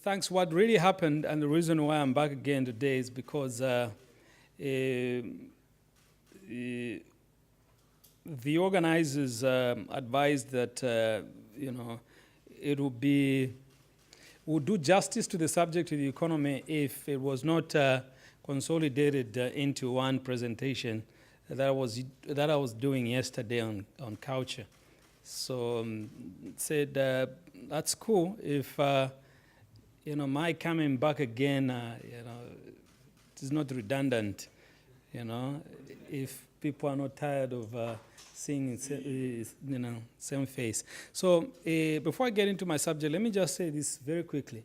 thanks. What really happened, and the reason why I'm back again today is because the organizers advised that it would do justice to the subject of the economy if it was not consolidated into one presentation that I was doing yesterday on culture. So said that's cool if my coming back again it is not redundant. If people are not tired of seeing same face. So before I get into my subject, let me just say this very quickly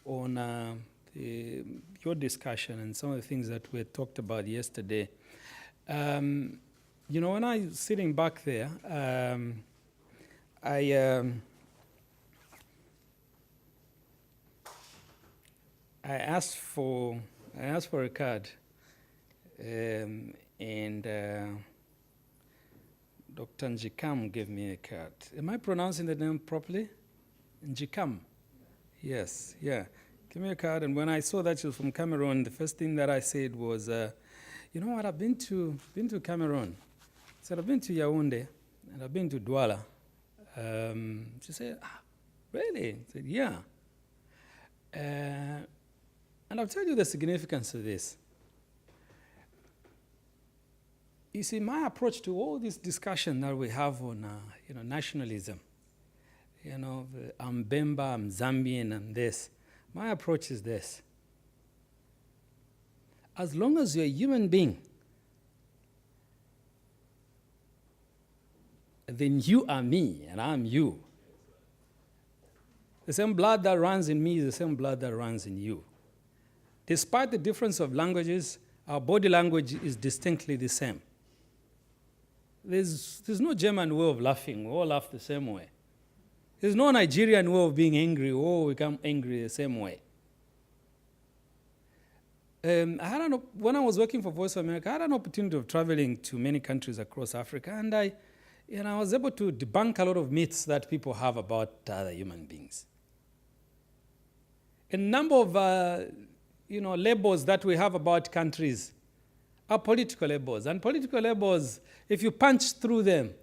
on your discussion and some of the things that we talked about yesterday. When I was sitting back there, I asked for a card, and Dr. Njikam gave me a card. Am I pronouncing the name properly? Njikam. Yes, yeah. Give me a card, and when I saw that she was from Cameroon, the first thing that I said was, you know what, I've been to Cameroon. I said, I've been to Yaoundé, and I've been to Douala. She said, really? I said, yeah. And I'll tell you the significance of this. You see, my approach to all this discussion that we have on, nationalism, I'm Bemba, I'm Zambian, I'm this. My approach is this. As long as you're a human being, then you are me and I'm you. The same blood that runs in me is the same blood that runs in you. Despite the difference of languages, our body language is distinctly the same. There's no German way of laughing. We all laugh the same way. There's no Nigerian way of being angry. We all become angry the same way. When I was working for Voice of America, I had an opportunity of traveling to many countries across Africa, and I was able to debunk a lot of myths that people have about other human beings. A number of labels that we have about countries are political labels. And political labels, if you punch through them,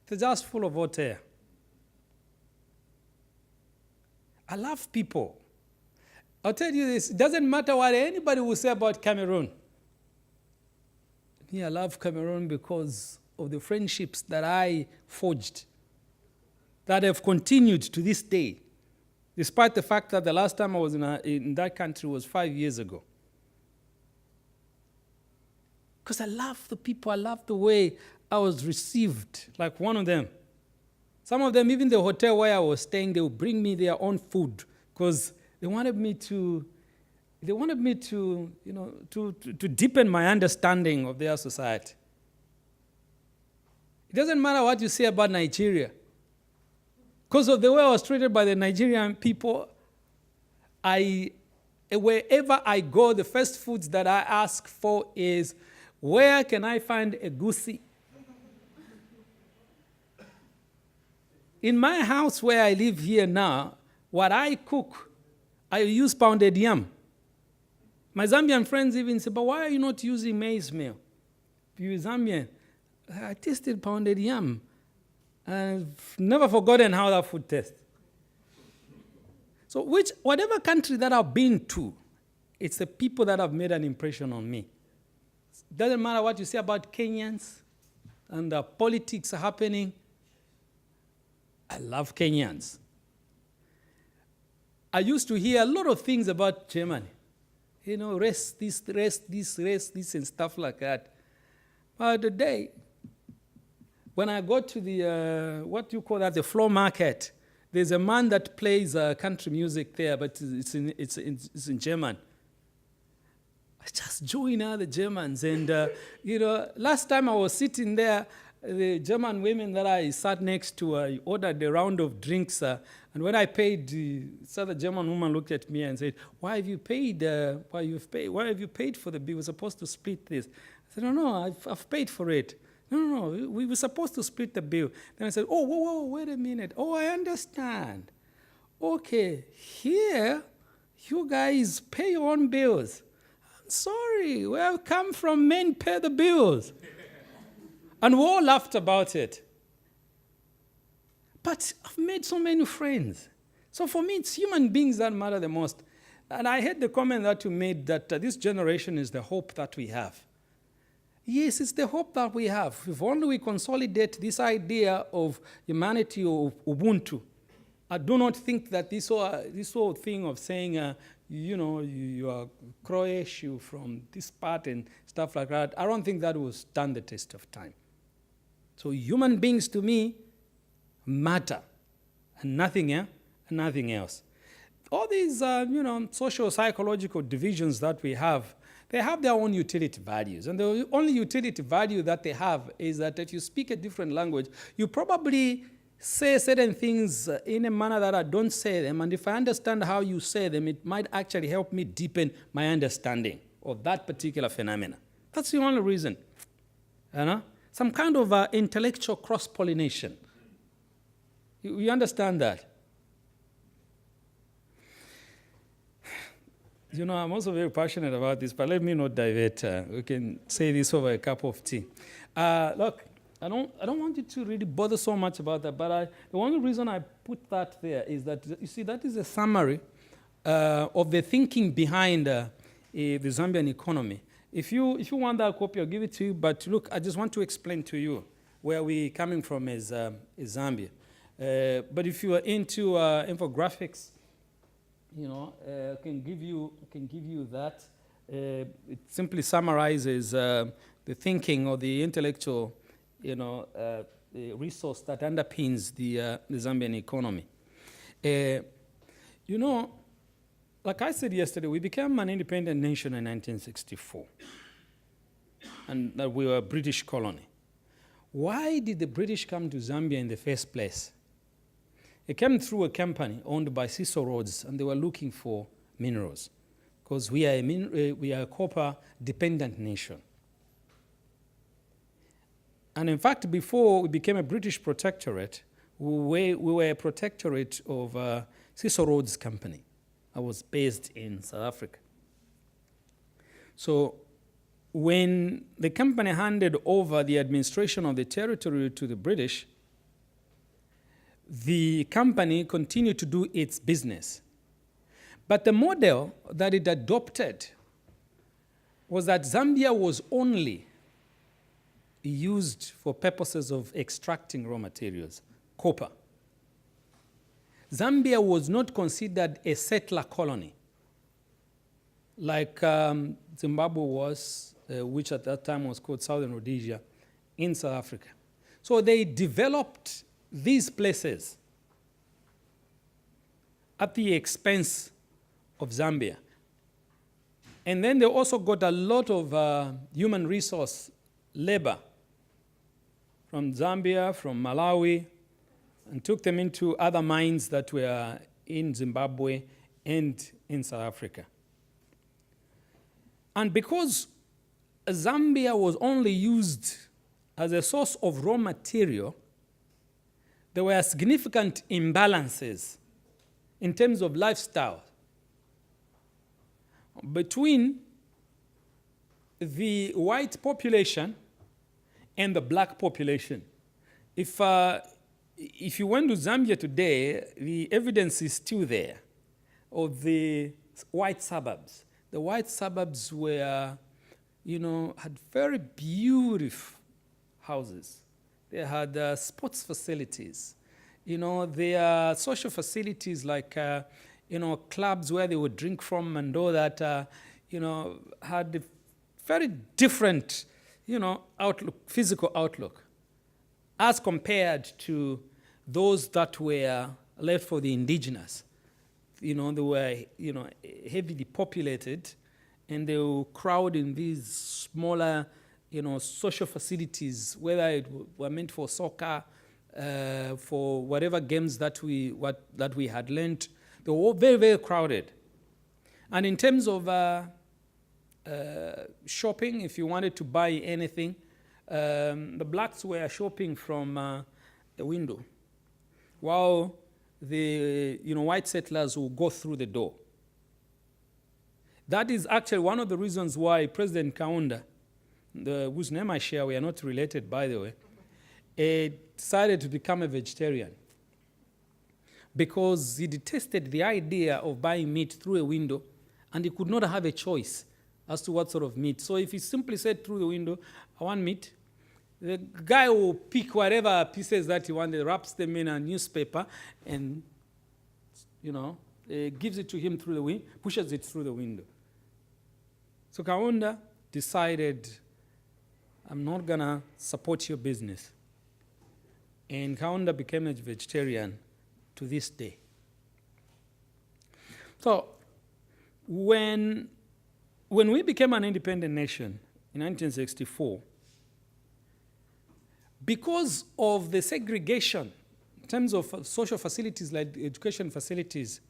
they're just full of hot air. I love people. I'll tell you this, it doesn't matter what anybody will say about Cameroon. I love Cameroon because of the friendships that I forged, that have continued to this day, despite the fact that the last time I was in that country was 5 years ago. Because I love the people, I love the way I was received, like one of them. Some of them, even the hotel where I was staying, they would bring me their own food because they wanted me to deepen my understanding of their society. It doesn't matter what you say about Nigeria. Because of the way I was treated by the Nigerian people, wherever I go, the first foods that I ask for is, where can I find egusi? In my house where I live here now, what I cook, I use pounded yam. My Zambian friends even say, but why are you not using maize meal? You're Zambian. I tasted pounded yam. I've never forgotten how that food tastes. So whatever country that I've been to, it's the people that have made an impression on me. It doesn't matter what you say about Kenyans and the politics happening. I love Kenyans. I used to hear a lot of things about Germany. Race this, and stuff like that. But today, when I go to the floor market, there's a man that plays country music there, but it's in German. I just join other Germans, and last time I was sitting there, the German women that I sat next to, I ordered a round of drinks, and when I paid, the German woman looked at me and said, "Why have you paid? Why have you paid for the bill? We're supposed to split this." I said, "No, I've paid for it." No, we were supposed to split the bill. Then I said, "Oh, whoa, wait a minute. Oh, I understand. okay, here, you guys pay your own bills. I'm sorry, where I come from, men pay the bills. And we all laughed about it. But I've made so many friends. So for me, it's human beings that matter the most. And I heard the comment that you made that this generation is the hope that we have. Yes, it's the hope that we have. If only we consolidate this idea of humanity or Ubuntu. I do not think that this whole thing of saying, you are Croatian, you from this part and stuff like that, I don't think that will stand the test of time. So human beings to me matter, and nothing else. All these, social psychological divisions that we have, they have their own utility values. And the only utility value that they have is that if you speak a different language, you probably say certain things in a manner that I don't say them. And if I understand how you say them, it might actually help me deepen my understanding of that particular phenomena. That's the only reason. Some kind of intellectual cross-pollination. You understand that? I'm also very passionate about this, but let me not divert. We can say this over a cup of tea. Look, I don't want you to really bother so much about that, but the only reason I put that there is that, you see, that is a summary of the thinking behind the Zambian economy. If you want that copy, I'll give it to you, but look, I just want to explain to you where we're coming from as Zambia. But if you are into infographics, I can give you that. It simply summarizes the thinking or the intellectual, the resource that underpins the Zambian economy. Like I said yesterday, we became an independent nation in 1964, and that we were a British colony. Why did the British come to Zambia in the first place? It came through a company owned by Cecil Rhodes, and they were looking for minerals, because we are a copper-dependent nation. And in fact, before we became a British protectorate, we were a protectorate of Cecil Rhodes' company. I was based in South Africa. So when the company handed over the administration of the territory to the British, the company continued to do its business. But the model that it adopted was that Zambia was only used for purposes of extracting raw materials, copper. Zambia was not considered a settler colony like Zimbabwe was, which at that time was called Southern Rhodesia, in South Africa. So they developed these places at the expense of Zambia. And then they also got a lot of human resource labor from Zambia, from Malawi, and took them into other mines that were in Zimbabwe and in South Africa. And because Zambia was only used as a source of raw material, there were significant imbalances in terms of lifestyle between the white population and the black population. If you went to Zambia today, the evidence is still there of the white suburbs. The white suburbs were, had very beautiful houses. They had sports facilities. There are social facilities like, clubs where they would drink from and all that, had a very different, outlook, physical outlook, as compared to those that were left for the indigenous. They were, heavily populated, and they would crowd in these smaller, social facilities, whether it were meant for soccer, for whatever games that we had learned. They were all very, very crowded. And in terms of shopping, if you wanted to buy anything, the blacks were shopping from the window, while the white settlers will go through the door. That is actually one of the reasons why President Kaunda, whose name I share, we are not related by the way, decided to become a vegetarian because he detested the idea of buying meat through a window, and he could not have a choice as to what sort of meat. So if he simply said through the window, I want meat, the guy will pick whatever pieces that he wanted, wraps them in a newspaper, and gives it to him through the window, pushes it through the window. So Kaunda decided, I'm not going to support your business. And Kaunda became a vegetarian to this day. So when we became an independent nation in 1964, because of the segregation in terms of social facilities like education facilities,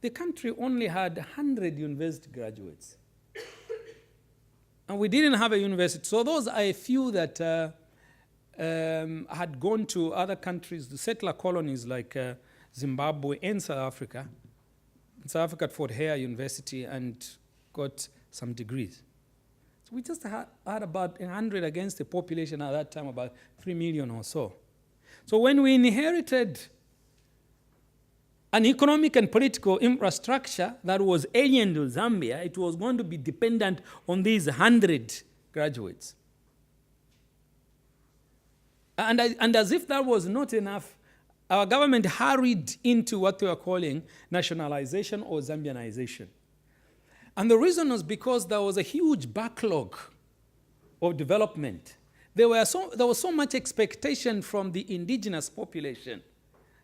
the country only had 100 university graduates. And we didn't have a university. So those are a few that had gone to other countries, the settler colonies like Zimbabwe and South Africa. In South Africa at Fort Hare University, and got some degrees. So we just had about 100 against the population at that time, about 3 million or so. So when we inherited an economic and political infrastructure that was alien to Zambia, it was going to be dependent on these 100 graduates. And as if that was not enough, our government hurried into what they were calling nationalisation or Zambianization. And the reason was because there was a huge backlog of development. There was so much expectation from the indigenous population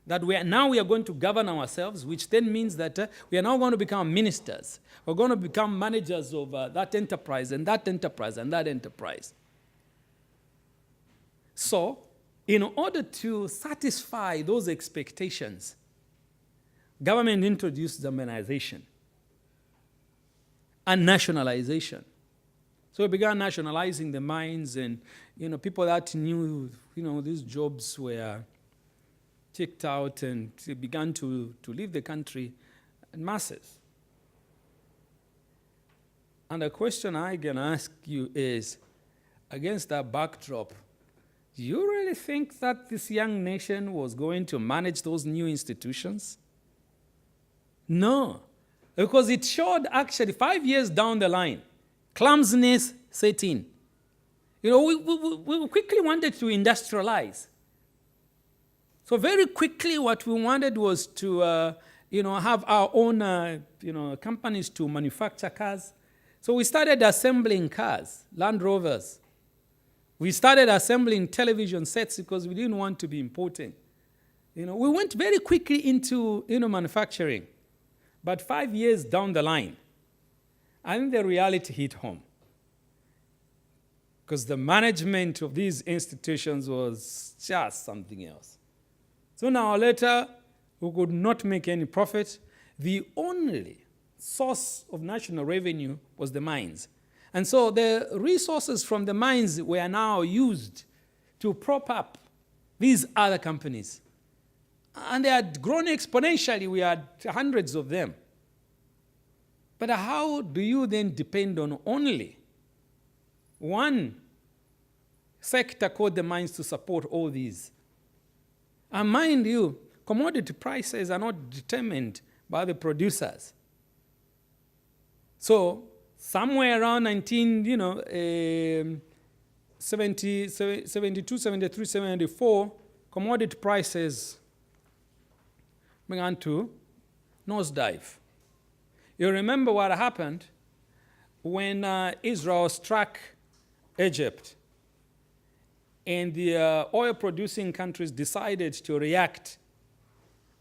that we are going to govern ourselves, which then means that we are now going to become ministers. We're going to become managers of that enterprise and that enterprise and that enterprise. So, in order to satisfy those expectations, government introduced Zambianization and nationalisation. So we began nationalising the mines, and people that knew these jobs were kicked out, and they began to leave the country in masses. And the question I can ask you is, against that backdrop, do you really think that this young nation was going to manage those new institutions? No, because it showed actually 5 years down the line, clumsiness set in. We quickly wanted to industrialize. So very quickly what we wanted was to have our own companies to manufacture cars. So we started assembling cars, Land Rovers. We started assembling television sets because we didn't want to be importing. We went very quickly into manufacturing. But 5 years down the line, I think the reality hit home. Because the management of these institutions was just something else. So now or later, we could not make any profit. The only source of national revenue was the mines. And so the resources from the mines were now used to prop up these other companies. And they had grown exponentially. We had hundreds of them. But how do you then depend on only one sector called the mines to support all these? And mind you, commodity prices are not determined by the producers. So somewhere around 72, 73, 74, commodity prices began to nosedive. You remember what happened when Israel struck Egypt, and the oil-producing countries decided to react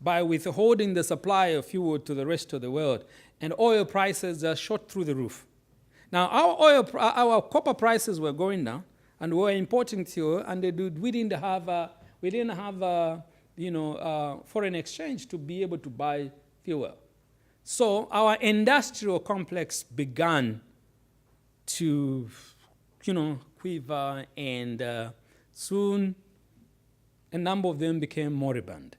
by withholding the supply of fuel to the rest of the world, and oil prices just shot through the roof. Now, our copper prices were going down, and we were importing fuel, and we didn't have foreign exchange to be able to buy fuel. So our industrial complex began to, quiver, and soon a number of them became moribund.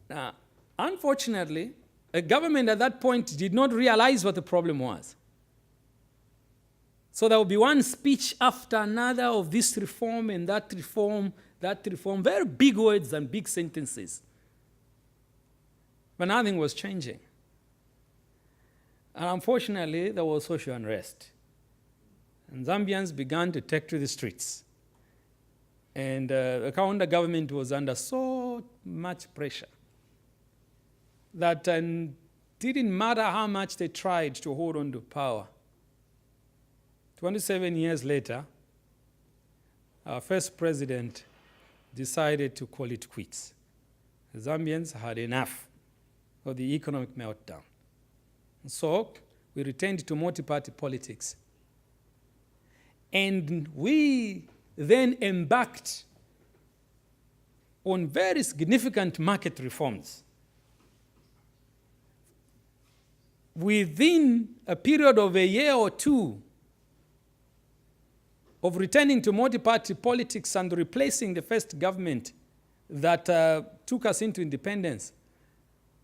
Now, unfortunately, a government at that point did not realize what the problem was. So there will be one speech after another of this reform and that reform, very big words and big sentences. But nothing was changing. And unfortunately, there was social unrest. And Zambians began to take to the streets. And the Kaunda government was under so much pressure that didn't matter how much they tried to hold on to power. 27 years later, our first president decided to call it quits. The Zambians had enough of the economic meltdown. So we returned to multi-party politics. And we then embarked on very significant market reforms. Within a period of a year or two of returning to multi-party politics and replacing the first government that took us into independence,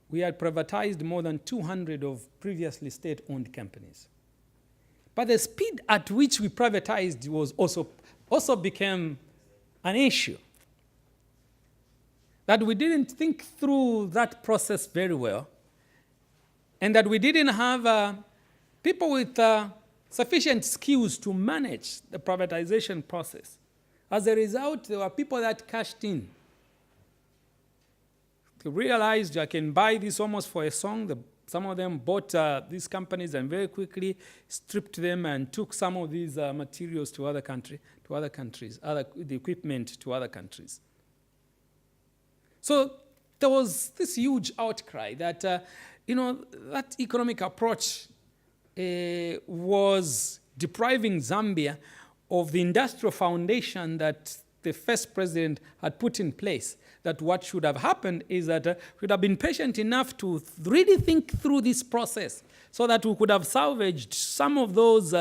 we had privatized more than 200 of previously state-owned companies. But the speed at which we privatized was also became an issue. That we didn't think through that process very well, and that we didn't have people with sufficient skills to manage the privatization process. As a result, there were people that cashed in. They realized I can buy this almost for a song. Some of them bought these companies and very quickly stripped them and took some of these materials to other countries, the equipment to other countries. So there was this huge outcry that, that economic approach was depriving Zambia of the industrial foundation that the first president had put in place. That what should have happened is that we should have been patient enough to really think through this process so that we could have salvaged some of those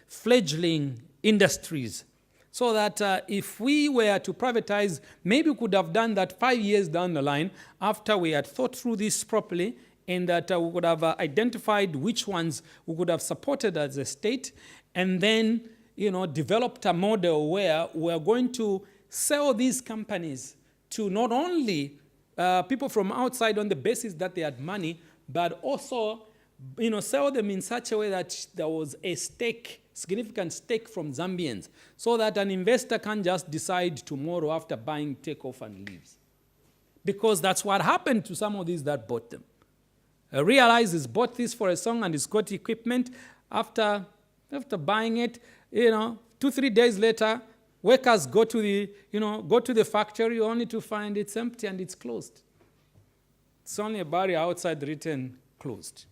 fledgling industries. So that if we were to privatize, maybe we could have done that 5 years down the line after we had thought through this properly, and that we could have identified which ones we could have supported as a state, and then developed a model where we're going to sell these companies to not only people from outside on the basis that they had money, but also sell them in such a way that there was a significant stake from Zambians, so that an investor can just decide tomorrow after buying, take off and leaves. Because that's what happened to some of these that bought them. Realized he's bought this for a song and he's got equipment. After buying it, 2-3 days later, workers go to the factory only to find it's empty and it's closed. It's only a barrier outside written closed.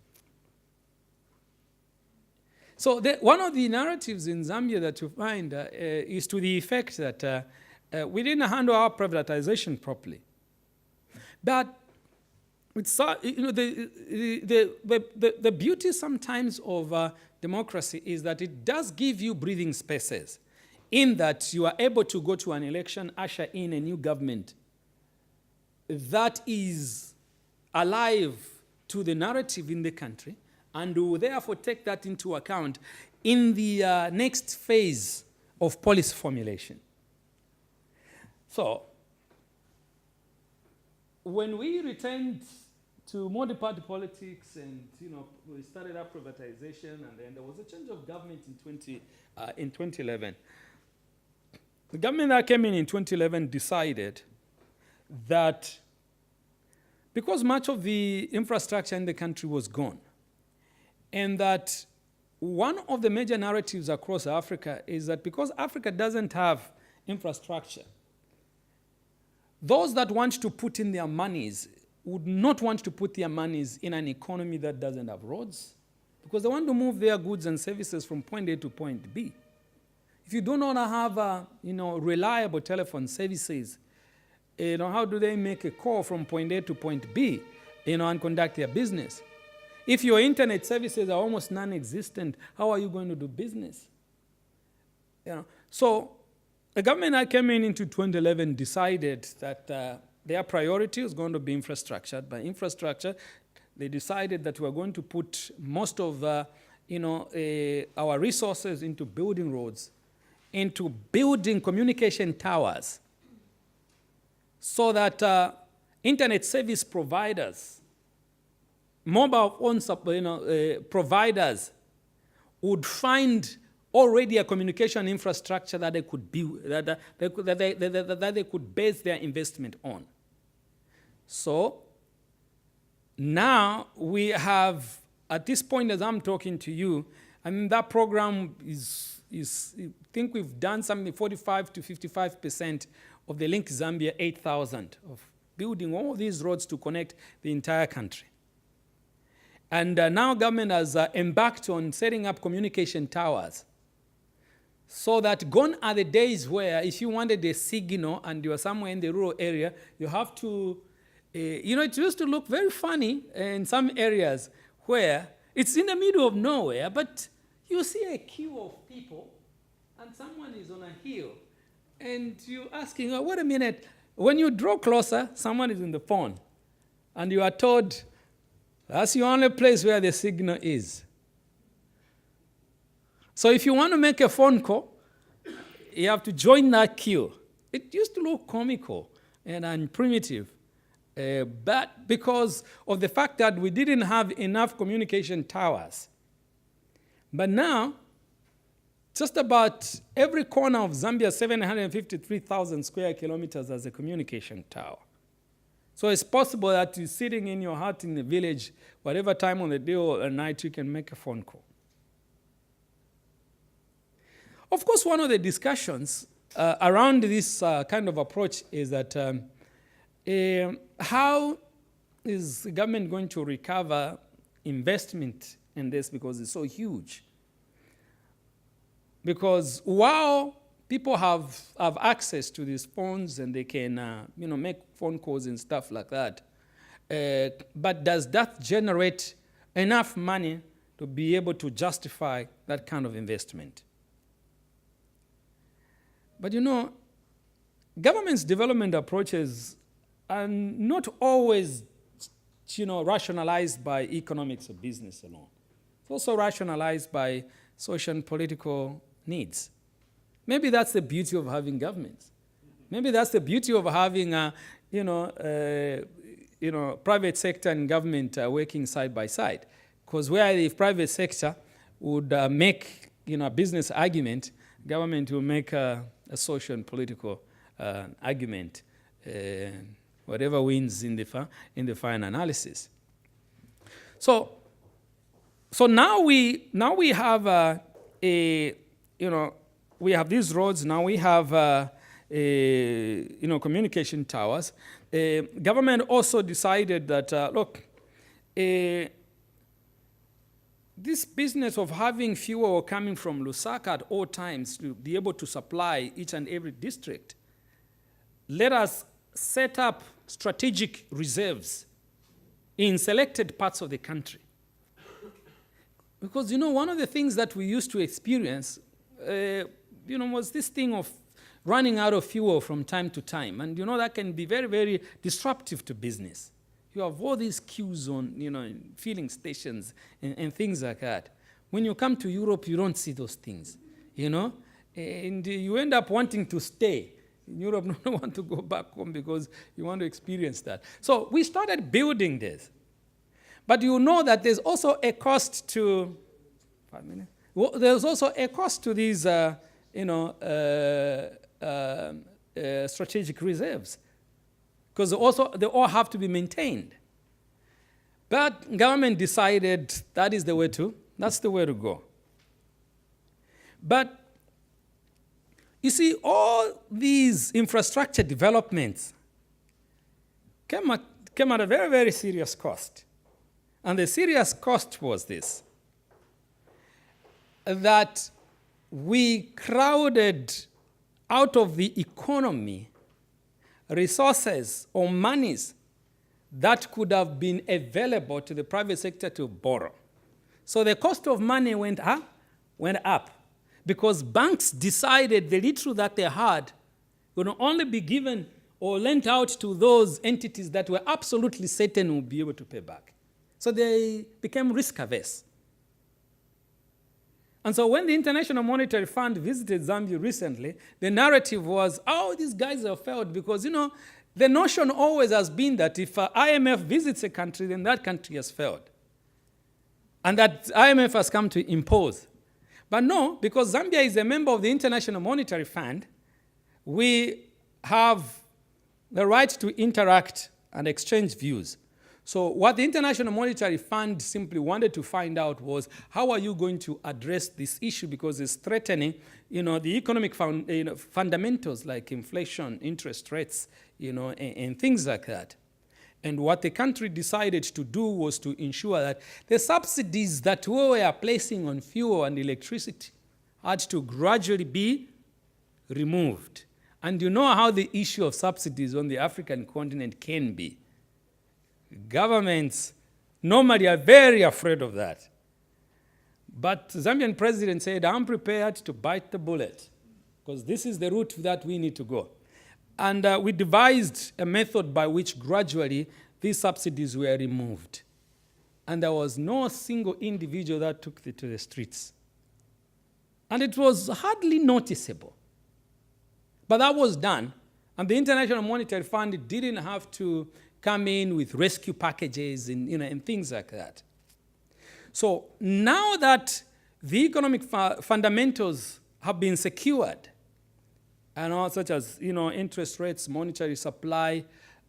So one of the narratives in Zambia that you find is to the effect that we didn't handle our privatization properly. But it's, the beauty sometimes of democracy is that it does give you breathing spaces, in that you are able to go to an election, usher in a new government that is alive to the narrative in the country, and will therefore take that into account in the next phase of policy formulation. So, when we returned to multi-party politics and we started up privatization, and then there was a change of government in 2011. The government that came in 2011 decided that because much of the infrastructure in the country was gone, and that one of the major narratives across Africa is that because Africa doesn't have infrastructure, those that want to put in their monies would not want to put their monies in an economy that doesn't have roads, because they want to move their goods and services from point A to point B. If you do not have reliable telephone services, how do they make a call from point A to point B, and conduct their business? If your internet services are almost non-existent, how are you going to do business? So the government that came in into 2011 decided that their priority was going to be infrastructure. By infrastructure, they decided that we're going to put most of our resources into building roads, into building communication towers, so that internet service providers, mobile phone providers would find already a communication infrastructure that they could build, that they could base their investment on. So now we have, at this point as I'm talking to you, I mean, that program is I think we've done something 45 to 55% of the Link Zambia 8,000 of building all these roads to connect the entire country. And now government has embarked on setting up communication towers, so that gone are the days where if you wanted a signal and you are somewhere in the rural area, you have to, it used to look very funny in some areas where it's in the middle of nowhere, but you see a queue of people and someone is on a hill and you're asking, oh, wait a minute. When you draw closer, someone is on the phone and you are told, that's the only place where the signal is. So if you want to make a phone call, you have to join that queue. It used to look comical and primitive, but because of the fact that we didn't have enough communication towers. But now, just about every corner of Zambia, 753,000 square kilometers has a communication tower. So it's possible that you're sitting in your hut in the village, whatever time of the day or at night, you can make a phone call. Of course, one of the discussions around this kind of approach is that how is the government going to recover investment in this, because it's so huge? Because while people have access to these phones and they can make phone calls and stuff like that, but does that generate enough money to be able to justify that kind of investment? But government's development approaches are not always, rationalized by economics or business alone. It's also rationalized by social and political needs. Maybe that's the beauty of having governments. Maybe that's the beauty of having, private sector and government working side by side. Because where the private sector would make, a business argument, government will make a social and political argument, whatever wins in the final analysis. So now we have we have these roads. Now we have communication towers. Government also decided that this business of having fuel coming from Lusaka at all times to be able to supply each and every district, let us set up strategic reserves in selected parts of the country. Because, one of the things that we used to experience, was this thing of running out of fuel from time to time. And, that can be very, very disruptive to business. You have all these queues on, filling stations and things like that. When you come to Europe, you don't see those things, and you end up wanting to stay in Europe, don't want to go back home because you want to experience that. So we started building this. But that there's also a cost to, 5 minutes. Well, there's also a cost to these, strategic reserves, because they all have to be maintained. But government decided that's the way to go. But you see, all these infrastructure developments came at a very, very serious cost. And the serious cost was this, that we crowded out of the economy resources or monies that could have been available to the private sector to borrow. So the cost of money went up because banks decided the little that they had would only be given or lent out to those entities that were absolutely certain would be able to pay back. So they became risk averse. And so when the International Monetary Fund visited Zambia recently, the narrative was, oh, these guys have failed because, the notion always has been that if IMF visits a country, then that country has failed. And that IMF has come to impose. But no, because Zambia is a member of the International Monetary Fund, we have the right to interact and exchange views. So what the International Monetary Fund simply wanted to find out was, how are you going to address this issue, because it's threatening, the economic fundamentals like inflation, interest rates, and things like that. And what the country decided to do was to ensure that the subsidies that we were placing on fuel and electricity had to gradually be removed. And you know how the issue of subsidies on the African continent can be. Governments normally are very afraid of that. But the Zambian president said, I'm prepared to bite the bullet, because this is the route that we need to go. And we devised a method by which gradually these subsidies were removed. And there was no single individual that took it to the streets. And it was hardly noticeable. But that was done. And the International Monetary Fund didn't have to come in with rescue packages and things like that. So now that the economic fundamentals have been secured, such as interest rates, monetary supply,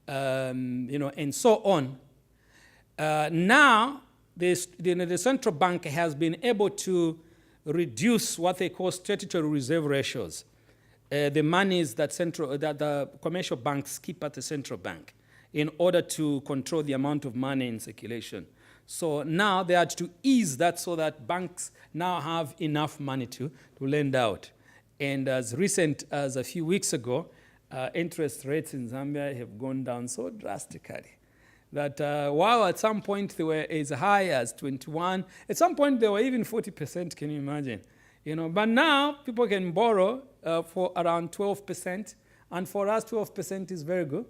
and so on, now the central bank has been able to reduce what they call statutory reserve ratios, the monies that the commercial banks keep at the central bank, in order to control the amount of money in circulation. So now they had to ease that so that banks now have enough money to lend out. And as recent as a few weeks ago, interest rates in Zambia have gone down so drastically that while at some point they were as high as 21, at some point they were even 40%, can you imagine? But now people can borrow for around 12%, and for us 12% is very good.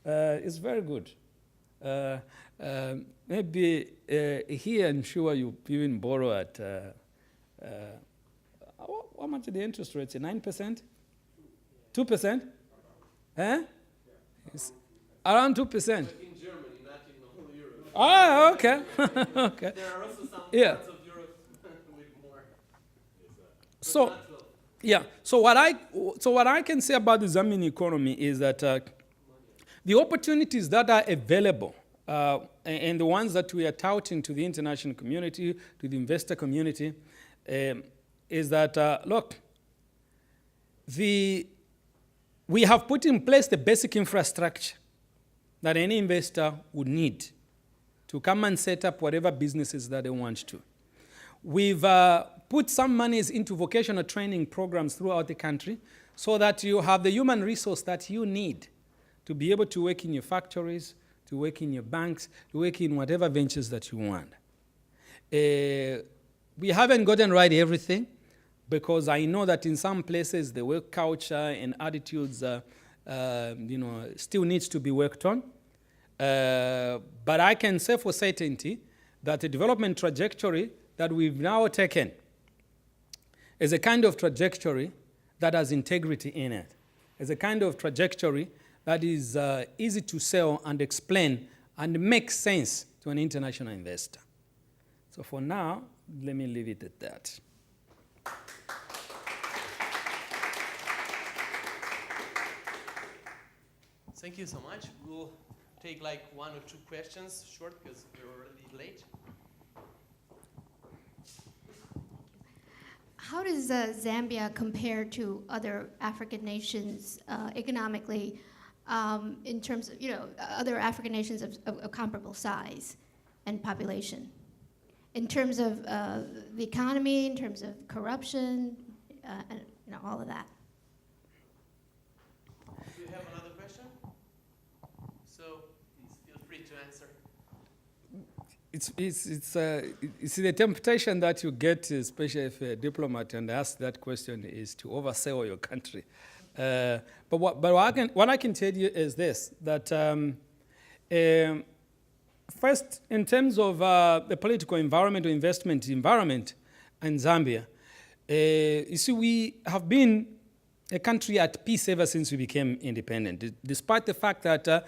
It's very good. Maybe here, I'm sure you even borrow at, how much are the interest rates? 9%? 2%? Eh? It's around 2%. Like in Germany, not in the whole Europe. Ah, okay. Okay. There are also some Yeah. parts of Europe with more. So, yeah. So what I can say about the Zambian economy is that the opportunities that are available and the ones that we are touting to the international community, to the investor community, is that, look, we have put in place the basic infrastructure that any investor would need to come and set up whatever businesses that they want to. We've put some monies into vocational training programs throughout the country so that you have the human resource that you need to be able to work in your factories, to work in your banks, to work in whatever ventures that you want. We haven't gotten right everything, because I know that in some places the work culture and attitudes still needs to be worked on. But I can say for certainty that the development trajectory that we've now taken is a kind of trajectory that has integrity in it. It's a kind of trajectory that is easy to sell and explain and make sense to an international investor. So for now, let me leave it at that. Thank you so much. We'll take like 1 or 2 questions, short, because we're already late. How does Zambia compare to other African nations economically, in terms of other African nations of comparable size and population, in terms of the economy, in terms of corruption, and all of that? Do you have another question? So please feel free to answer. It's the temptation that you get, especially if you're a diplomat and ask that question, is to oversell your country. But what I can tell you is this, that first, in terms of the political environment or investment environment in Zambia, you see, we have been a country at peace ever since we became independent, despite the fact that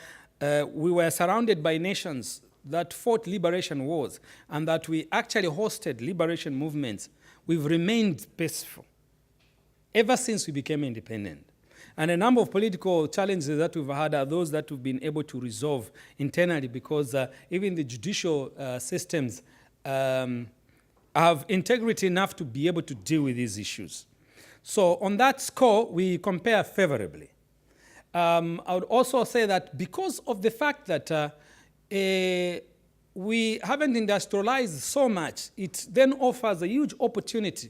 we were surrounded by nations that fought liberation wars and that we actually hosted liberation movements. We've remained peaceful ever since we became independent. And a number of political challenges that we've had are those that we've been able to resolve internally, because even the judicial systems have integrity enough to be able to deal with these issues. So on that score, we compare favorably. I would also say that because of the fact that we haven't industrialized so much, it then offers a huge opportunity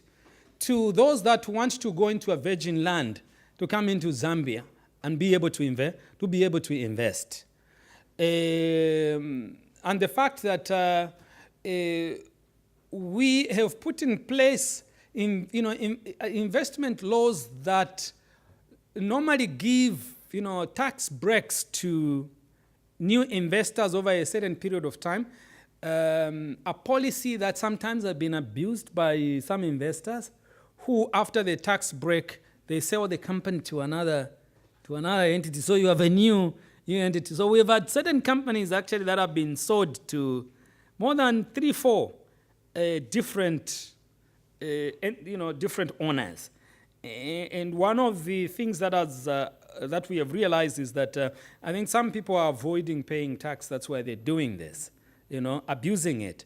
to those that want to go into a virgin land to come into Zambia and be able to invest. And the fact that we have put in place investment laws that normally give tax breaks to new investors over a certain period of time, a policy that sometimes has been abused by some investors who, after the tax break, they sell the company to another entity. So you have a new entity. So we've had certain companies actually that have been sold to more than 3-4 different owners. And one of the things that we have realized is that I think some people are avoiding paying tax. That's why they're doing this, abusing it.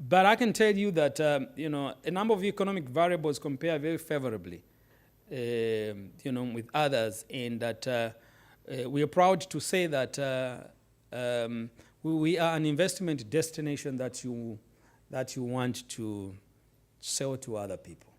But I can tell you that a number of economic variables compare very favorably, with others, and that we are proud to say that we are an investment destination that you want to sell to other people.